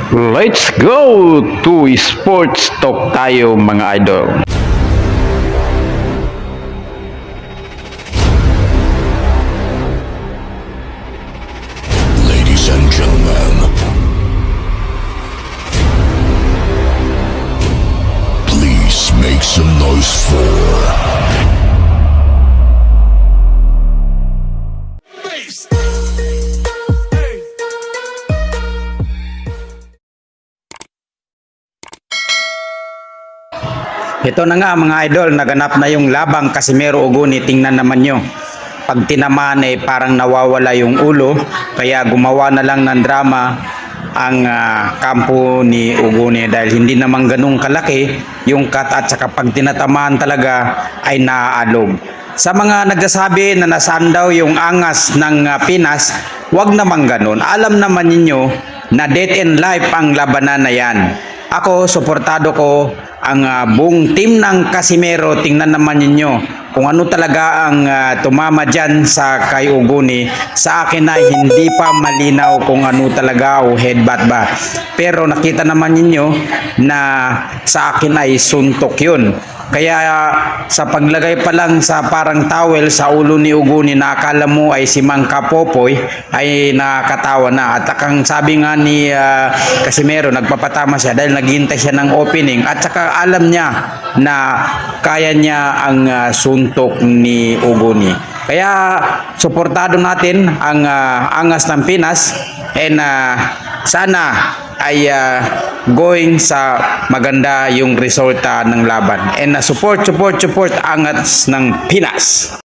Let's go to sports talk tayo mga idol. Ladies and gentlemen, please make some noise for Ito na nga mga idol, naganap na yung labang Casimero Uguni. Tingnan naman nyo. Pag tinamaan parang nawawala yung ulo. Kaya gumawa na lang ng drama ang kampo ni Uguni dahil hindi naman ganun kalaki yung cut at saka pag tinatamaan talaga ay naaalog. Sa mga nagsasabi na nasaan daw yung angas ng Pinas, wag naman ganun. Alam naman ninyo na death and life ang labanan na yan. Ako, suportado ko ang buong team ng Casimero. Tingnan naman ninyo kung ano talaga ang tumama dyan sa kay Uguni. Sa akin ay hindi pa malinaw kung ano talaga o headbutt ba. Pero nakita naman ninyo na sa akin ay suntok yun. Kaya sa paglagay pa lang sa parang towel sa ulo ni Uguni na akala mo ay si Mang Kapopoy ay nakakatawa na. At ang sabi nga ni Casimero, nagpapatama siya dahil naghihintay siya ng opening at saka alam niya na kaya niya ang suntok ni Uguni. Kaya suportado natin ang angas ng Pinas and sana ay going sa maganda yung resulta ng laban. And support angas ng Pinas.